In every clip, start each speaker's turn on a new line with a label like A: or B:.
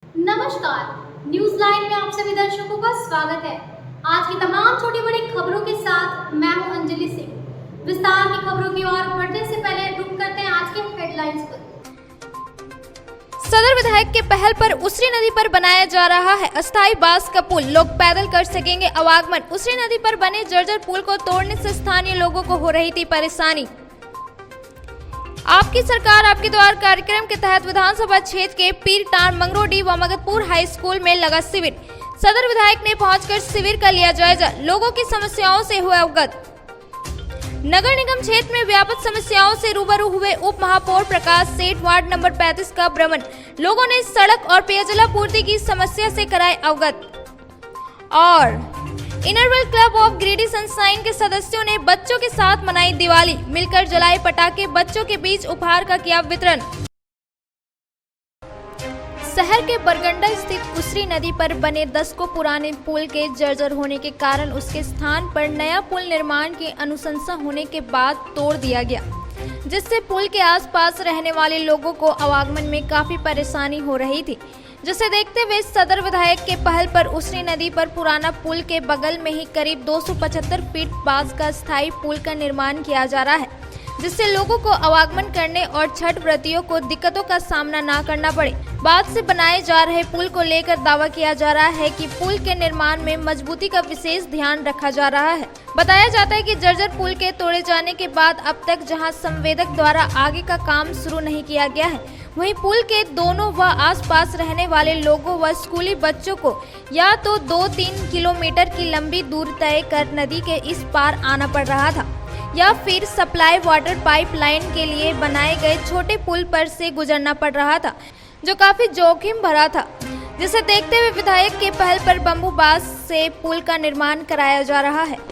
A: नमस्कार, news line में आप सभी दर्शकों का स्वागत है। आज की तमाम छोटी बड़ी खबरों के साथ मैं हूं अंजलि सिंह। विस्तार की खबरों की ओर बढ़ने से पहले रुक करते हैं आज के हेडलाइंस पर।
B: सदर विधायक के पहल पर उसरी नदी पर बनाया जा रहा है अस्थायी बांस का पुल, लोग पैदल कर सकेंगे आवागमन। उसरी नदी पर बने जर्जर पुल को तोड़ने से स्थानीय लोगों को हो रही थी परेशानी। आपकी सरकार आपके द्वार कार्यक्रम के तहत विधानसभा क्षेत्र के पीरटांड, मंगरोडी व मगधपुर हाई स्कूल में लगा शिविर। सदर विधायक ने पहुंचकर शिविर का लिया जायजा, लोगों की समस्याओं से हुए अवगत। नगर निगम क्षेत्र में व्यापक समस्याओं से रूबरू हुए उप महापौर प्रकाश सेठ, वार्ड नंबर 35 का भ्रमण। लोगों ने सड़क और पेयजलापूर्ति की समस्या से कराए अवगत। और इनरवेल क्लब ऑफ ग्रेडी सनशाइन के सदस्यों ने बच्चों के साथ मनाई दिवाली, मिलकर जलाए पटाखे, बच्चों के बीच उपहार का किया वितरण। शहर के बरगंडा स्थित उसरी नदी पर बने 10 को पुराने पुल के जर्जर होने के कारण उसके स्थान पर नया पुल निर्माण की अनुशंसा होने के बाद तोड़ दिया गया, जिससे पुल के आसपास रहने वाले लोगों को आवागमन में काफी परेशानी हो रही थी। जिसे देखते हुए सदर विधायक के पहल पर उसरी नदी पर पुराना पुल के बगल में ही करीब 275 फीट बांस का स्थायी पुल का निर्माण किया जा रहा है, जिससे लोगों को आवागमन करने और छठ व्रतियों को दिक्कतों का सामना न करना पड़े। बाद से बनाए जा रहे पुल को लेकर दावा किया जा रहा है कि पुल के निर्माण में मजबूती का विशेष ध्यान रखा जा रहा है। बताया जाता है कि जर्जर पुल के तोड़े जाने के बाद अब तक जहां संवेदक द्वारा आगे का काम शुरू नहीं किया गया है, वहीं पुल के दोनों व आसपास रहने वाले लोगों व स्कूली बच्चों को या तो 2-3 किलोमीटर की लंबी दूर तय कर नदी के इस पार आना पड़ रहा था, या फिर सप्लाई वाटर पाइपलाइन के लिए बनाए गए छोटे पुल पर से गुजरना पड़ रहा था, जो काफी जोखिम भरा था। जिसे देखते हुए विधायक के पहल पर बम्बू बांस से पुल का निर्माण कराया जा रहा है।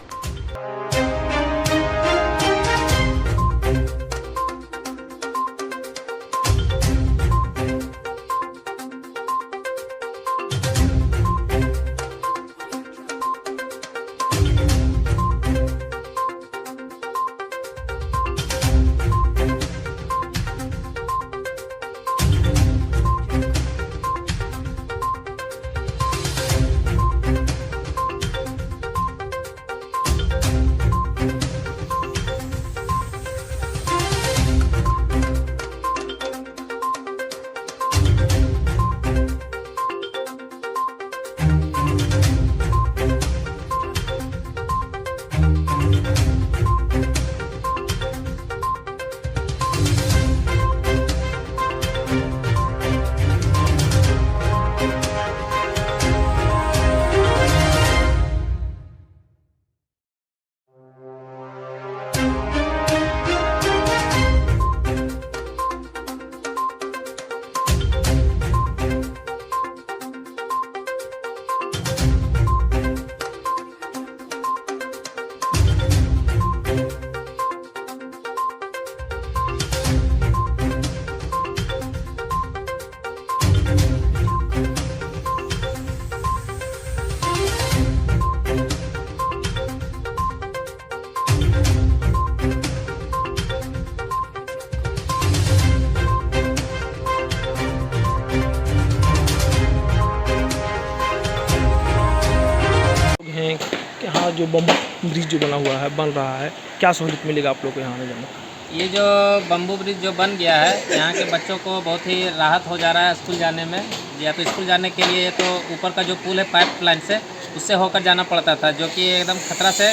C: यहाँ जो बम्बू ब्रिज जो बना हुआ है, बन रहा है, क्या सहूलियत मिलेगा आप लोग को यहाँ आने जाने?
D: ये जो बम्बू ब्रिज जो बन गया है, यहाँ के बच्चों को बहुत ही राहत हो जा रहा है स्कूल जाने में। या तो स्कूल जाने के लिए तो ऊपर का जो पुल है पाइपलाइन से, उससे होकर जाना पड़ता था, जो कि एकदम खतरा से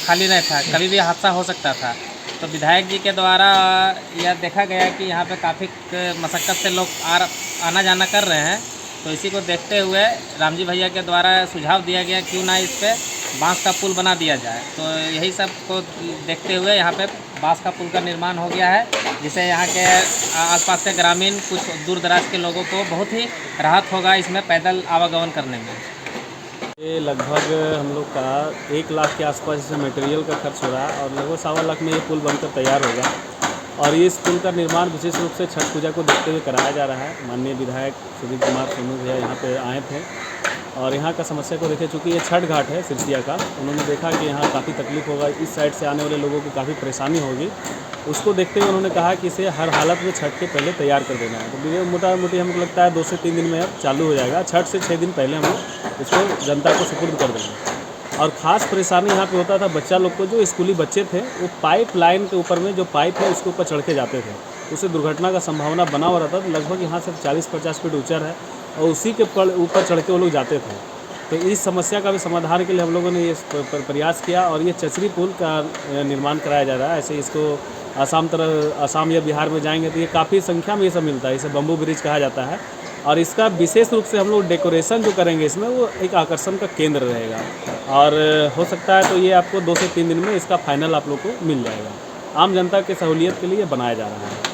D: खाली नहीं था, कभी भी हादसा हो सकता था। तो विधायक जी के द्वारा यह देखा गया कि यहाँ पे काफ़ी मशक्क़त से लोग आना जाना कर रहे हैं, तो इसी को देखते हुए राम जी भैया के द्वारा सुझाव दिया गया क्यों ना इस पर बांस का पुल बना दिया जाए। तो यही सब को देखते हुए यहाँ पे बांस का पुल का निर्माण हो गया है, जिससे यहाँ के आसपास के ग्रामीण कुछ दूर दराज के लोगों को बहुत ही राहत होगा इसमें पैदल आवागमन करने में।
E: ये लगभग हम लोग का 1 लाख के आसपास इसमें मटेरियल का खर्च हो रहा है और लगभग 1.25 लाख में ये पुल बनकर तैयार होगा। और ये इस पुल का निर्माण विशेष रूप से छठ पूजा को देखते हुए कराया जा रहा है। माननीय विधायक सुदीप कुमार सोनू भैया यहाँ पे आए थे और यहाँ का समस्या को देखे, चूँकि ये छठ घाट है सिरसिया का, उन्होंने देखा कि यहाँ काफ़ी तकलीफ होगा, इस साइड से आने वाले लोगों को काफ़ी परेशानी होगी। उसको देखते हुए उन्होंने कहा कि इसे हर हालत में छठ के पहले तैयार कर देना है। तो ये मोटा मोटी हमको लगता है 2 से 3 दिन में अब चालू हो जाएगा। छठ से 6 दिन पहले हम लोग इसको जनता को सुपुर्द कर देंगे। और ख़ास परेशानी यहाँ पे होता था बच्चा लोग को, जो स्कूली बच्चे थे वो पाइप लाइन के ऊपर में जो पाइप है उसके ऊपर चढ़ के जाते थे, उससे दुर्घटना का संभावना बना हुआ रहता था। लगभग यहाँ से 40-50 फीट ऊंचा है और उसी के ऊपर चढ़ के वो लोग जाते थे। तो इस समस्या का भी समाधान के लिए हम लोगों ने ये प्रयास किया और ये चचरी पुल का निर्माण कराया जा रहा है। ऐसे इसको आसाम या बिहार में जाएंगे तो ये काफ़ी संख्या में ये सब मिलता है, इसे बम्बू ब्रिज कहा जाता है। और इसका विशेष रूप से हम लोग डेकोरेशन जो करेंगे इसमें वो एक आकर्षण का केंद्र रहेगा और हो सकता है तो ये आपको 2 से 3 दिन में इसका फाइनल आप लोग को मिल जाएगा। आम जनता की सहूलियत के लिए बनाया जा रहा है।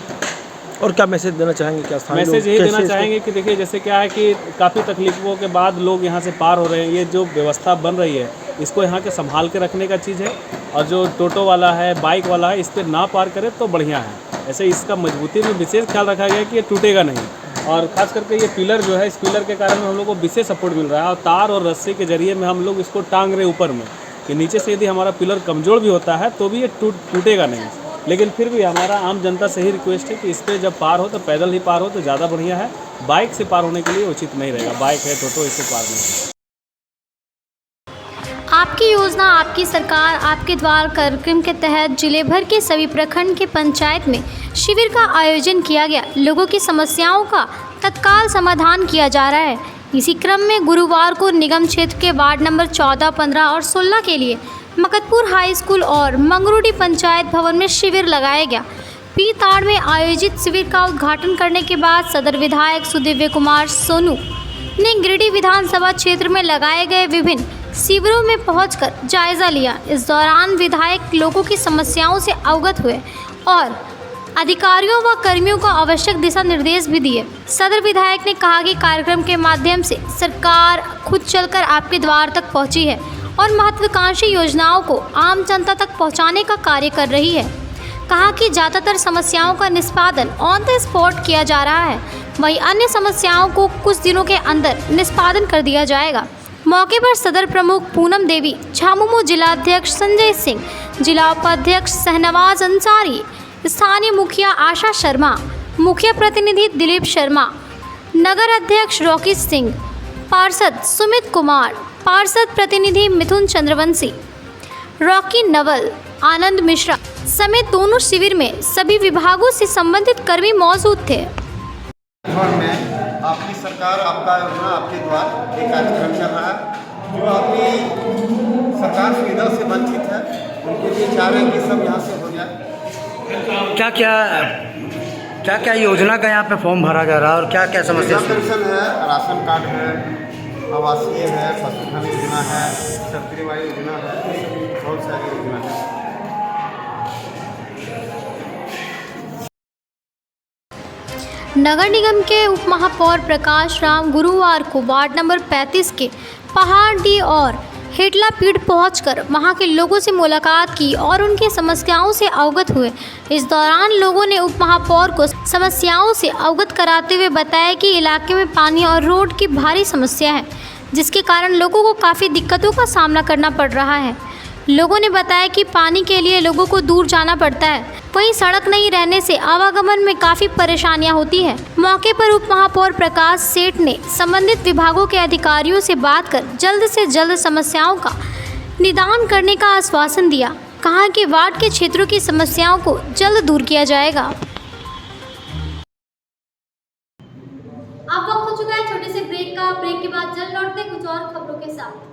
C: और क्या मैसेज देना चाहेंगे? क्या
E: मैसेज यही देना चाहेंगे कि देखिए जैसे क्या है कि काफ़ी तकलीफ़ों के बाद लोग यहाँ से पार हो रहे हैं। ये जो व्यवस्था बन रही है इसको यहाँ के संभाल के रखने का चीज़ है और जो टोटो वाला है, बाइक वाला है, इस पर ना पार करे तो बढ़िया है। ऐसे इसका मजबूती में विशेष ख्याल रखा गया है कि ये टूटेगा नहीं। और ख़ास करके ये पिलर जो है, इस पिलर के कारण हम लोग को विशेष सपोर्ट मिल रहा है और तार और रस्सी के जरिए में हम लोग इसको टांग रहे ऊपर में कि नीचे से यदि हमारा पिलर कमज़ोर भी होता है तो भी ये टूटेगा नहीं। लेकिन फिर भी हमारा आम जनता से ही रिक्वेस्ट है कि इस पर जब पार हो तो पैदल ही पार हो तो ज़्यादा बढ़िया है। बाइक से पार होने के लिए उचित नहीं रहेगा। बाइक है, टोटो, इससे पार नहीं होगा।
A: आपकी योजना आपकी सरकार आपके द्वार कार्यक्रम के तहत जिले भर के सभी प्रखंड के पंचायत में शिविर का आयोजन किया गया। लोगों की समस्याओं का तत्काल समाधान किया जा रहा है। इसी क्रम में गुरुवार को निगम क्षेत्र के वार्ड नंबर 14, 15 और 16 के लिए मकतपुर हाई स्कूल और मंगरूडी पंचायत भवन में शिविर लगाया गया। पीताड़ में आयोजित शिविर का उद्घाटन करने के बाद सदर विधायक सुदिव्य कुमार सोनू ने गिरिडीह विधानसभा क्षेत्र में लगाए गए विभिन्न शिविरों में पहुंचकर जायजा लिया। इस दौरान विधायक लोगों की समस्याओं से अवगत हुए और अधिकारियों व कर्मियों को आवश्यक दिशा निर्देश भी दिए। सदर विधायक ने कहा कि कार्यक्रम के माध्यम से सरकार खुद चलकर आपके द्वार तक पहुंची है और महत्वाकांक्षी योजनाओं को आम जनता तक पहुंचाने का कार्य कर रही है। कहा कि ज़्यादातर समस्याओं का निष्पादन ऑन द स्पॉट किया जा रहा है, वहीं अन्य समस्याओं को कुछ दिनों के अंदर निष्पादन कर दिया जाएगा। मौके पर सदर प्रमुख पूनम देवी, झामुमो जिलाध्यक्ष संजय सिंह, जिला उपाध्यक्ष शहनवाज अंसारी, स्थानीय मुखिया आशा शर्मा, मुखिया प्रतिनिधि दिलीप शर्मा, नगर अध्यक्ष रॉकी सिंह, पार्षद सुमित कुमार, पार्षद प्रतिनिधि मिथुन चंद्रवंशी, रॉकी नवल, आनंद मिश्रा समेत दोनों शिविर में सभी विभागों से संबंधित कर्मी मौजूद थे।
F: में आपकी सरकार आपका योजना आपके द्वार एक कार्यक्रम चल रहा है। जो आपकी सरकार सुविधा से वंचित है उनके लिए चाह रहे हैं कि सब यहाँ से हो जाए।
G: क्या क्या योजना का यहाँ पे फॉर्म भरा जा रहा है और क्या क्या समस्या?
F: पेंशन है, राशन कार्ड है, आवासीय है, पशुधन योजना है, छात्रवृत्ति योजना है, बहुत सारी योजना है।
A: नगर निगम के उप महापौर प्रकाश राम गुरुवार को वार्ड नंबर 35 के पहाड़डी और हेटला पीठ पहुंचकर वहां के लोगों से मुलाकात की और उनकी समस्याओं से अवगत हुए। इस दौरान लोगों ने उप महापौर को समस्याओं से अवगत कराते हुए बताया कि इलाके में पानी और रोड की भारी समस्या है, जिसके कारण लोगों को काफ़ी दिक्कतों का सामना करना पड़ रहा है। लोगों ने बताया कि पानी के लिए लोगों को दूर जाना पड़ता है, वहीं सड़क नहीं रहने से आवागमन में काफ़ी परेशानियां होती हैं। मौके पर उप महापौर प्रकाश सेठ ने संबंधित विभागों के अधिकारियों से बात कर जल्द से जल्द समस्याओं का निदान करने का आश्वासन दिया। कहा कि वार्ड के क्षेत्रों की समस्याओं को जल्द दूर किया जाएगा। अब वक्त हो चुका है छोटे से ब्रेक का। ब्रेक के बाद जल्द लौटते कुछ और खबरों के साथ।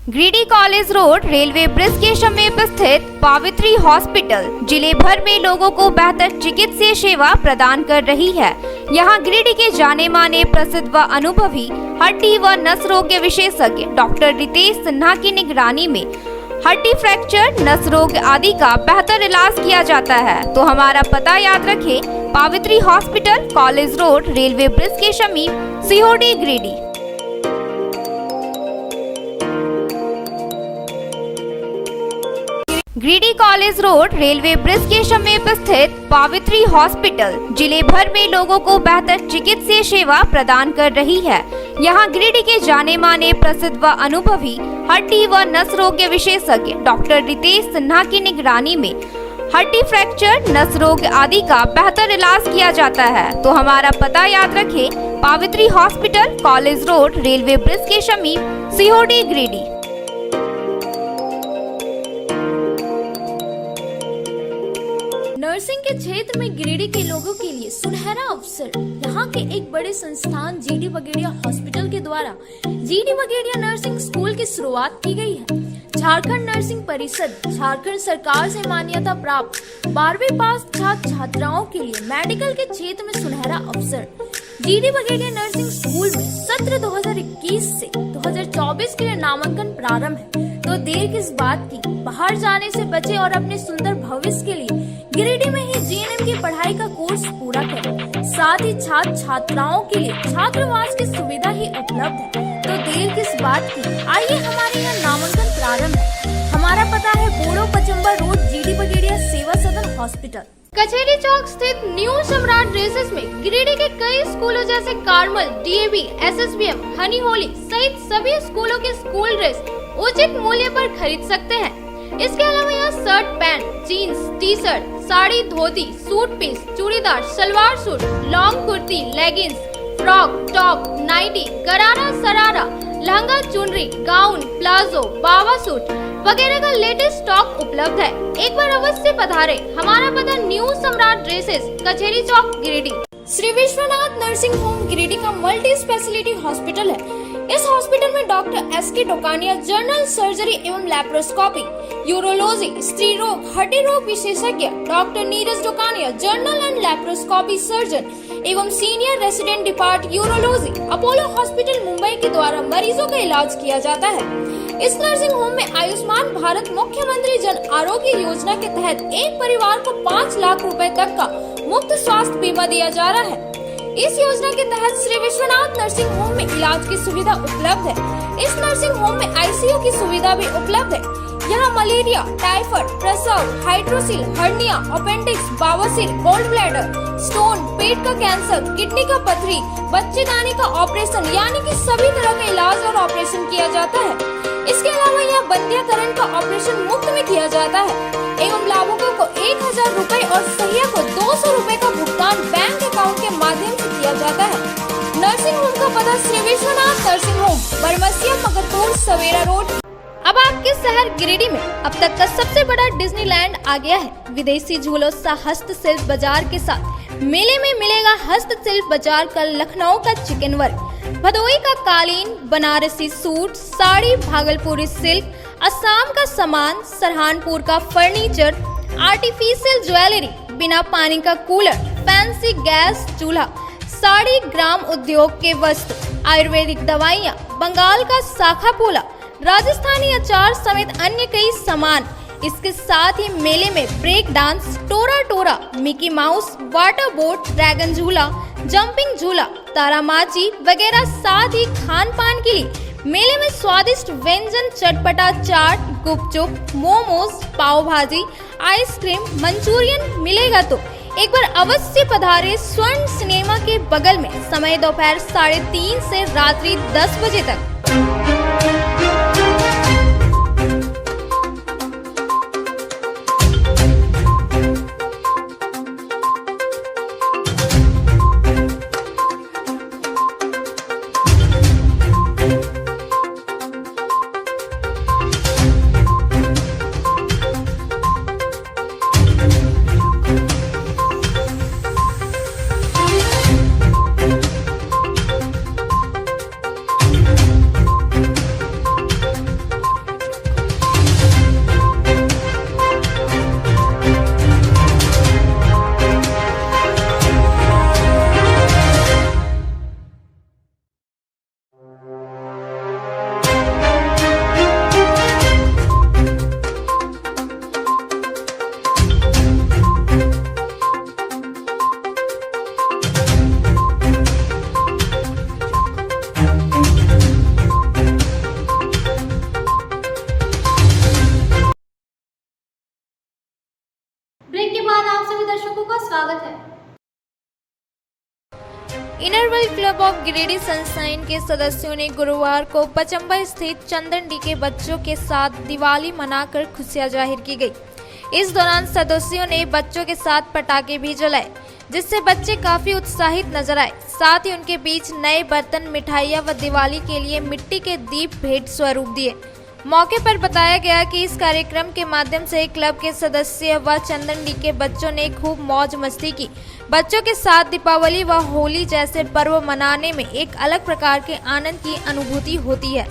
B: Giridih college road railway bridge के समीप स्थित पावित्री हॉस्पिटल जिले भर में लोगों को बेहतर चिकित्सीय सेवा प्रदान कर रही है। यहां गिरिडीह के जाने माने प्रसिद्ध व अनुभवी हड्डी व नस रोग के विशेषज्ञ डॉक्टर रितेश सिन्हा की निगरानी में हड्डी फ्रैक्चर, नस रोग आदि का बेहतर इलाज किया जाता है। तो हमारा पता याद रखें, Pavitri hospital, college road, railway bridge के समीप, Sihodi, Giridih. Giridih college road railway bridge के समीप स्थित पावित्री हॉस्पिटल जिले भर में लोगों को बेहतर चिकित्सीय सेवा प्रदान कर रही है। यहां गिरिडीह के जाने माने प्रसिद्ध व अनुभवी हड्डी व नस रोग के विशेषज्ञ डॉक्टर रितेश सिन्हा की निगरानी में हड्डी फ्रैक्चर, नस रोग आदि का बेहतर इलाज किया जाता है। तो हमारा पता याद रखें, Pavitri hospital, college road, railway bridge के समीप, सीहोडी, गिरिडीह। नर्सिंग के क्षेत्र में गिरिडीह के लोगों के लिए सुनहरा अवसर। यहाँ के एक बड़े संस्थान जीडी बगेड़िया हॉस्पिटल के द्वारा जीडी बगेड़िया नर्सिंग स्कूल की शुरुआत की गई है। झारखंड नर्सिंग परिषद, झारखंड सरकार से मान्यता प्राप्त 12वीं पास छात्र छात्राओं के लिए मेडिकल के क्षेत्र में सुनहरा अवसर। जीडी बगेड़िया नर्सिंग स्कूल में सत्र 2021 से 2024 के लिए नामांकन प्रारंभ है। तो देर किस बात की, बाहर जाने से बचे और अपने सुंदर भविष्य के लिए गिरिडीह में ही जीएनएम की पढ़ाई का कोर्स पूरा करें। साथ ही छात्र छात्राओं के लिए छात्रावास की सुविधा ही उपलब्ध है। तो देर किस बात की, आइए हमारे यहाँ नामांकन प्रारंभ है। हमारा पता है बोड़ो पचम्बा रोड, जीडी बगेड़िया सेवा सदन हॉस्पिटल।
A: कचहरी चौक स्थित न्यू सम्राट ड्रेसेस में गिरिडीह के कई स्कूलों जैसे कार्मल, डीएवी, एसएसबीएम, हनी होली सहित सभी स्कूलों के स्कूल ड्रेस उचित मूल्य पर खरीद सकते हैं। इसके अलावा यहाँ shirt, pant, jeans, T shirt, sari, dhoti, suit piece, churidar, salwar suit, long kurti, leggings, frock, top, nightie, gharara, sharara, lehenga, चुनरी, गाउन, प्लाजो, बावा सूट वगैरह का लेटेस्ट स्टॉक उपलब्ध है। एक बार अवश्य पधारे। हमारा पता new Samrat dresses, Kachahri Chowk, Giridih. Shri Vishwanath nursing home Giridih का मल्टी स्पेशलिटी हॉस्पिटल है। इस हॉस्पिटल में doctor SK Dokania general surgery एवं लैप्रोस्कोपी, यूरोलॉजी, स्त्री रोग, हड्डी रोग विशेषज्ञ, doctor Neeraj Dokania general and laparoscopy surgeon एवं senior resident depart urology, Apollo hospital Mumbai के द्वारा मरीजों का इलाज किया जाता है। इस नर्सिंग होम में आयुष्मान भारत मुख्यमंत्री जन आरोग्य योजना के तहत एक परिवार को 5 लाख रुपए तक का मुफ्त स्वास्थ्य बीमा दिया जा रहा है। इस योजना के तहत श्री विश्वनाथ नर्सिंग होम में इलाज की सुविधा उपलब्ध है। इस नर्सिंग होम में आईसीयू की सुविधा भी उपलब्ध है। यहाँ मलेरिया, टाइफाइड, प्रसव, हाइड्रोसिल, हर्निया, अपेंडिक्स, बवासीर, गोल्ड ब्लैडर, स्टोन, पेट का कैंसर, किडनी का पथरी, बच्चेदानी का ऑपरेशन यानी कि सभी तरह का इलाज और ऑपरेशन किया जाता है। इसके अलावा यहाँ बंध्याकरण का ऑपरेशन मुफ्त में किया जाता है एवं लाभुकों को 1000 रुपए और सहिया को 200 रुपए का भुगतान बैंक अकाउंट के माध्यम से किया जाता है। नर्सिंग होम का पता श्री विश्वनाथ नर्सिंग होम, बरमसिया, मगरपुर, सवेरा रोड।
B: अब आपके शहर गिरिडीह में अब तक का सबसे बड़ा डिज्नीलैंड आ गया है। विदेशी झूलों सा हस्तशिल्प बाजार के साथ मेले में मिलेगा हस्तशिल्प बाजार का लखनऊ का चिकन वर्क, भदोई का कालीन, बनारसी सूट, साड़ी, भागलपुरी सिल्क, असम का सामान, सरहानपुर का फर्नीचर, आर्टिफिशियल ज्वेलरी, बिना पानी का कूलर, फैंसी गैस चूल्हा, साड़ी, ग्राम उद्योग के वस्त्र, आयुर्वेदिक दवाइयाँ, बंगाल का शाखा पोला, राजस्थानी अचार समेत अन्य कई सामान। इसके साथ ही मेले में break dance, Tora Tora, Mickey Mouse, water boat, dragon झूला, जंपिंग झूला, तारामाची वगैरह, साथ ही खान पान के लिए मेले में स्वादिष्ट व्यंजन, चटपटा चाट, गुपचुप, मोमोज, पाव भाजी, आइसक्रीम, मंचूरियन मिलेगा। तो एक बार अवश्य पधारे। स्वर्ण सिनेमा के बगल में, समय दोपहर 3:30 से रात्रि 10 बजे तक।
A: ब्रेक के बाद आप सभी दर्शकों का स्वागत है।
B: इनरवेल क्लब ऑफ गिरिडीह सनशाइन के सदस्यों ने गुरुवार को पचम्बा स्थित चंदन डी के बच्चों के साथ दिवाली मनाकर खुशियां जाहिर की गई। इस दौरान सदस्यों ने बच्चों के साथ पटाखे भी जलाए, जिससे बच्चे काफी उत्साहित नजर आए। साथ ही उनके बीच नए बर्तन, मिठाइयां व दिवाली के लिए मिट्टी के दीप भेंट स्वरूप दिए। मौके पर बताया गया कि इस कार्यक्रम के माध्यम से क्लब के सदस्य व चंदनडी के बच्चों ने खूब मौज मस्ती की। बच्चों के साथ दीपावली व होली जैसे पर्व मनाने में एक अलग प्रकार के आनंद की अनुभूति होती है।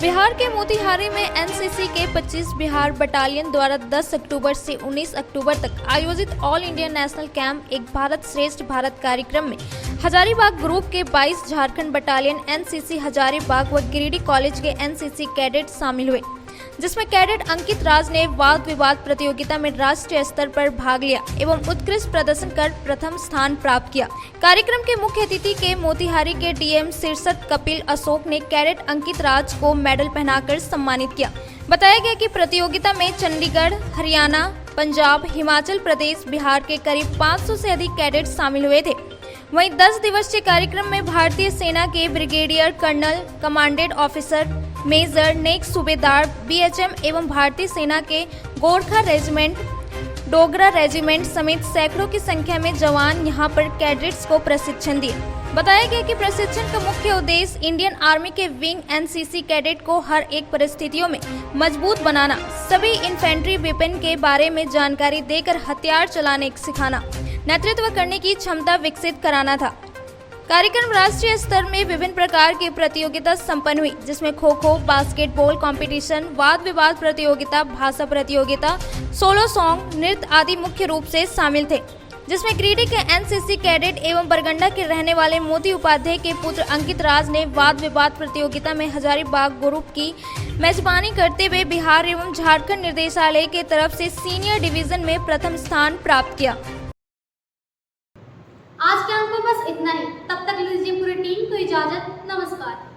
B: बिहार के मोतिहारी में एनसीसी के 25 बिहार बटालियन द्वारा 10 अक्टूबर से 19 अक्टूबर तक आयोजित ऑल इंडिया नेशनल कैंप एक भारत श्रेष्ठ भारत कार्यक्रम में हजारीबाग ग्रुप के 22 झारखंड बटालियन एनसीसी हजारीबाग व गिरिडीह कॉलेज के एनसीसी कैडेट शामिल हुए, जिसमें कैडेट अंकित राज ने वाद विवाद प्रतियोगिता में राष्ट्रीय स्तर पर भाग लिया एवं उत्कृष्ट प्रदर्शन कर प्रथम स्थान प्राप्त किया। कार्यक्रम के मुख्य अतिथि के मोतिहारी के डीएम शीर्षद कपिल अशोक ने कैडेट अंकित राज को मेडल पहनाकर सम्मानित किया। बताया गया कि प्रतियोगिता में चंडीगढ़, हरियाणा, पंजाब, हिमाचल प्रदेश, बिहार के करीब 500 से अधिक कैडेट शामिल हुए थे। वहीं 10 दिवसीय कार्यक्रम में भारतीय सेना के brigadier colonel, commandant officer, major, नेक सूबेदार, बीएचएम एवं भारतीय सेना के गोरखा रेजिमेंट, डोगरा रेजिमेंट समेत सैकड़ों की संख्या में जवान यहां पर कैडेट्स को प्रशिक्षण दिए। बताया गया कि प्रशिक्षण का मुख्य उद्देश्य इंडियन आर्मी के विंग एनसीसी कैडेट को हर एक परिस्थितियों में मजबूत बनाना, सभी इन्फेंट्री वेपन के बारे में जानकारी देकर हथियार चलाने सिखाना, नेतृत्व करने की क्षमता विकसित कराना था। कार्यक्रम राष्ट्रीय स्तर में विभिन्न प्रकार की प्रतियोगिता संपन्न हुई, जिसमें खो खो, बास्केटबॉल कंपटीशन, वाद विवाद प्रतियोगिता, भाषा प्रतियोगिता, सोलो सॉन्ग, नृत्य आदि मुख्य रूप से शामिल थे, जिसमें गिरिडीह के एनसीसी कैडेट एवं बरगंडा के रहने वाले मोती उपाध्याय के पुत्र अंकित राज ने वाद विवाद प्रतियोगिता में हजारीबाग ग्रुप की मेजबानी करते हुए बिहार एवं झारखंड निर्देशालय के तरफ से सीनियर डिवीजन में प्रथम स्थान प्राप्त किया।
A: आज के अंक में बस इतना ही। तब तक लीजिए पूरी टीम को इजाजत। नमस्कार।